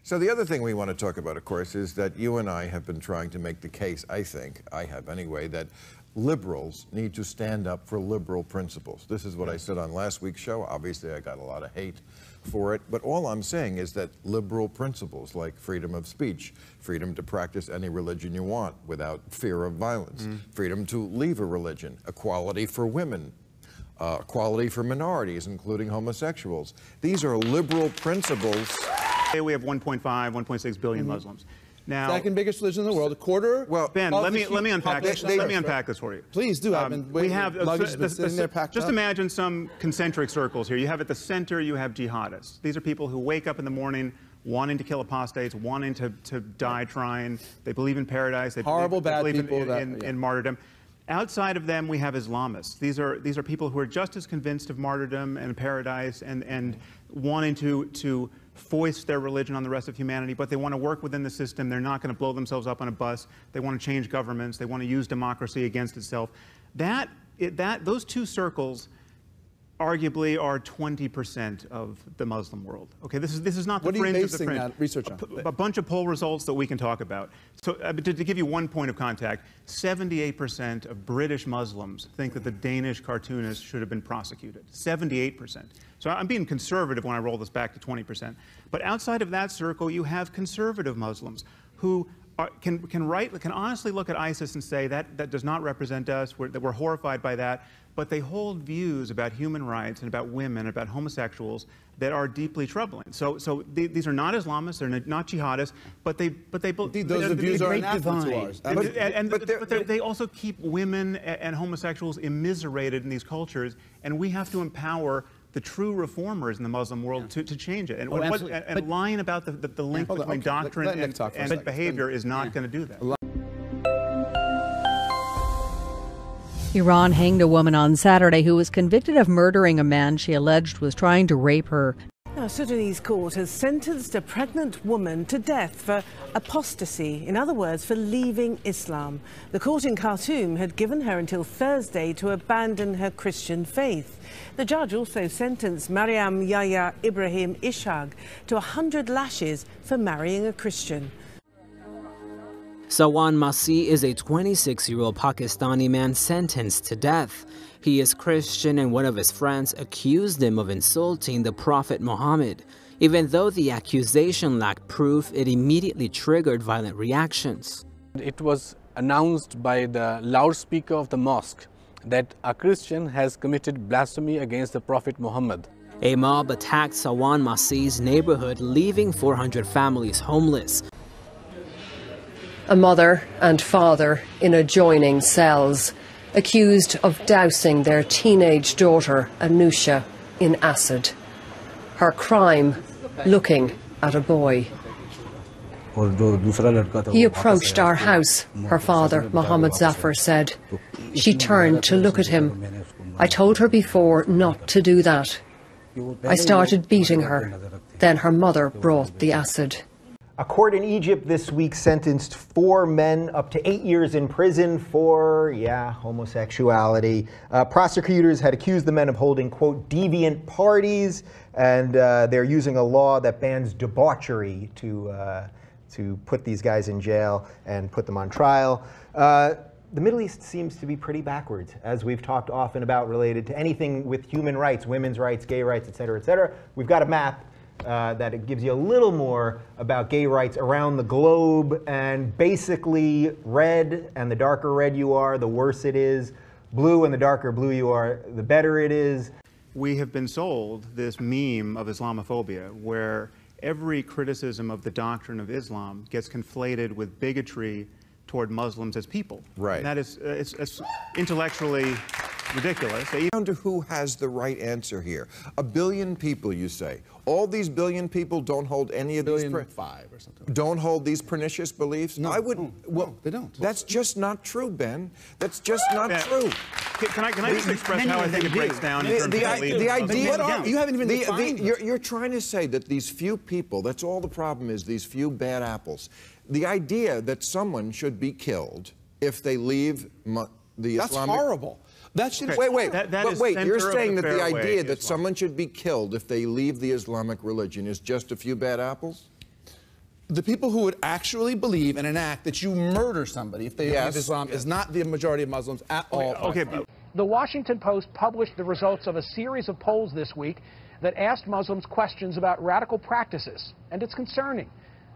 So the other thing we want to talk about, of course, is that you and I have been trying to make the case, I think, I have anyway, that liberals need to stand up for liberal principles. This is what I said on last week's show. Obviously, I got a lot of hate for it, but all I'm saying is that liberal principles like freedom of speech, freedom to practice any religion you want without fear of violence, freedom to leave a religion, equality for women, equality for minorities, including homosexuals. These are liberal principles. We have 1.5, 1.6 billion Muslims. Now, second biggest religion in the world, a quarter. Well, Ben, let me unpack this. Let me unpack this for you. Please do. We have just imagine some concentric circles here. You have at the center, you have jihadists. These are people who wake up in the morning wanting to kill apostates, wanting to die trying. They believe in paradise. They believe in martyrdom. Outside of them, we have Islamists. These are people who are just as convinced of martyrdom and paradise and wanting to foist their religion on the rest of humanity, but they want to work within the system. They're not going to blow themselves up on a bus. They want to change governments. They want to use democracy against itself. Those two circles arguably are 20% of the Muslim world. Okay, this is not the fringe of the fringe. What are you basing that research on? A bunch of poll results that we can talk about. So to give you one point of contact, 78% of British Muslims think that the Danish cartoonist should have been prosecuted. 78%. So I'm being conservative when I roll this back to 20%. But outside of that circle, you have conservative Muslims who can honestly look at ISIS and say that does not represent us, that we're horrified by that, but they hold views about human rights and about women, about homosexuals that are deeply troubling. So these are not Islamists, they're not jihadists, but those views are anathema to ours. But they also keep women and homosexuals immiserated in these cultures, and we have to empower the true reformers in the Muslim world to change it. And lying about the link between doctrine and behavior is not going to do that. Iran hanged a woman on Saturday who was convicted of murdering a man she alleged was trying to rape her. A Sudanese court has sentenced a pregnant woman to death for apostasy, in other words, for leaving Islam. The court in Khartoum had given her until Thursday to abandon her Christian faith. The judge also sentenced Mariam Yahya Ibrahim Ishaq to 100 lashes for marrying a Christian. Sawan Masih is a 26-year-old Pakistani man sentenced to death. He is Christian and one of his friends accused him of insulting the Prophet Muhammad. Even though the accusation lacked proof, it immediately triggered violent reactions. It was announced by the loudspeaker of the mosque that a Christian has committed blasphemy against the Prophet Muhammad. A mob attacked Sawan Masih's neighborhood, leaving 400 families homeless. A mother and father in adjoining cells, accused of dousing their teenage daughter, Anusha, in acid. Her crime, looking at a boy. He approached our house, her father, Mohammed Zafar, said. She turned to look at him. I told her before not to do that. I started beating her. Then her mother brought the acid. A court in Egypt this week sentenced 4 men up to 8 years in prison for, homosexuality. Prosecutors had accused the men of holding, quote, deviant parties, and they're using a law that bans debauchery to put these guys in jail and put them on trial. The Middle East seems to be pretty backwards, as we've talked often about, related to anything with human rights, women's rights, gay rights, et cetera, et cetera. We've got a map that it gives you a little more about gay rights around the globe, and basically red, and the darker red you are, the worse it is. Blue, and the darker blue you are, the better it is. We have been sold this meme of Islamophobia, where every criticism of the doctrine of Islam gets conflated with bigotry toward Muslims as people. Right. And that is it's intellectually ridiculous. Down to who has the right answer here. 1 billion people, you say. All these billion people don't hold any of these... 5 or something. Don't hold these pernicious beliefs? No, I would. Well, they don't. That's just not true, Ben. That's just not true. Can I just express how I think it breaks down in terms of the idea... You haven't even defined you're trying to say that these few people, that's all the problem is, these few bad apples. The idea that someone should be killed if they leave the Islamic... That's horrible. That should... Wait, you're saying that the idea that Islam. someone should be killed if they leave the Islamic religion is just a few bad apples? the people who would actually believe and enact that you murder somebody if they believe Islam is not the majority of Muslims at all. Okay. The Washington Post published the results of a series of polls this week that asked Muslims questions about radical practices, and it's concerning.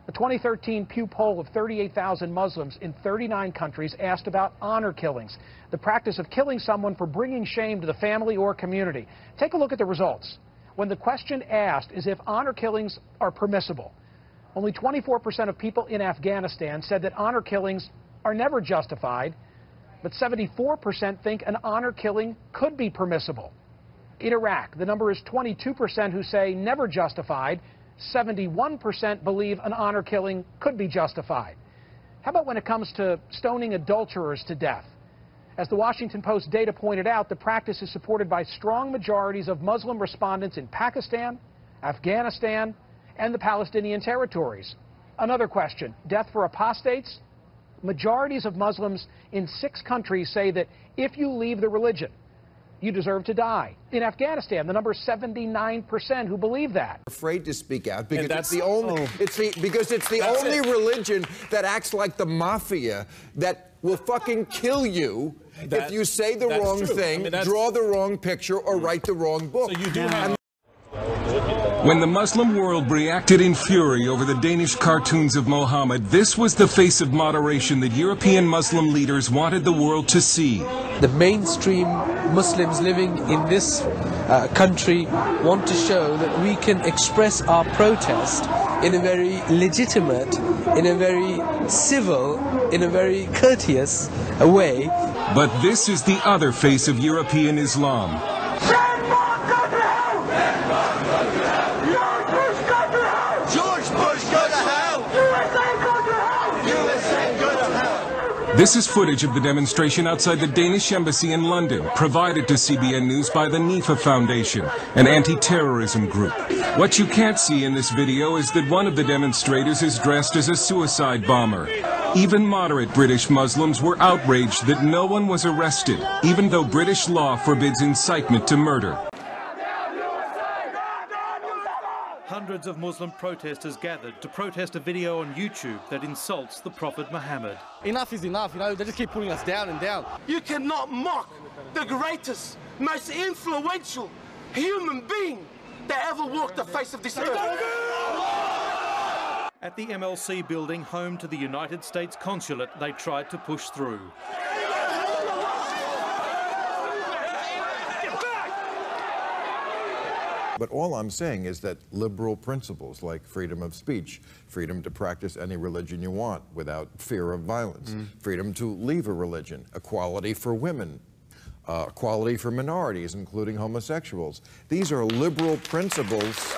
The 2013 Pew poll of 38,000 Muslims in 39 countries asked about honor killings, the practice of killing someone for bringing shame to the family or community. Take a look at the results. When the question asked is if honor killings are permissible, only 24% of people in Afghanistan said that honor killings are never justified, but 74% think an honor killing could be permissible. In Iraq, the number is 22% who say never justified, 71% believe an honor killing could be justified. How about when it comes to stoning adulterers to death? As the Washington Post data pointed out, the practice is supported by strong majorities of Muslim respondents in Pakistan, Afghanistan, and the Palestinian territories. Another question, death for apostates? Majorities of Muslims in 6 countries say that if you leave the religion, you deserve to die. In Afghanistan, the number is 79% who believe that. Afraid to speak out because it's the only only religion that acts like the mafia that will fucking kill you if you say the wrong thing, draw the wrong picture, or write the wrong book. So you do have. When the Muslim world reacted in fury over the Danish cartoons of Mohammed, this was the face of moderation that European Muslim leaders wanted the world to see. The mainstream Muslims living in this country want to show that we can express our protest in a very legitimate, in a very civil, in a very courteous way. But this is the other face of European Islam. This is footage of the demonstration outside the Danish embassy in London, provided to CBN News by the NIFA Foundation, an anti-terrorism group. What you can't see in this video is that one of the demonstrators is dressed as a suicide bomber. Even moderate British Muslims were outraged that no one was arrested, even though British law forbids incitement to murder. Hundreds of Muslim protesters gathered to protest a video on YouTube that insults the Prophet Muhammad. Enough is enough, you know, they just keep putting us down and down. You cannot mock the greatest, most influential human being that ever walked the face of this earth. At the MLC building, home to the United States Consulate, they tried to push through. But all I'm saying is that liberal principles like freedom of speech, freedom to practice any religion you want without fear of violence, freedom to leave a religion, equality for women, equality for minorities, including homosexuals. These are liberal principles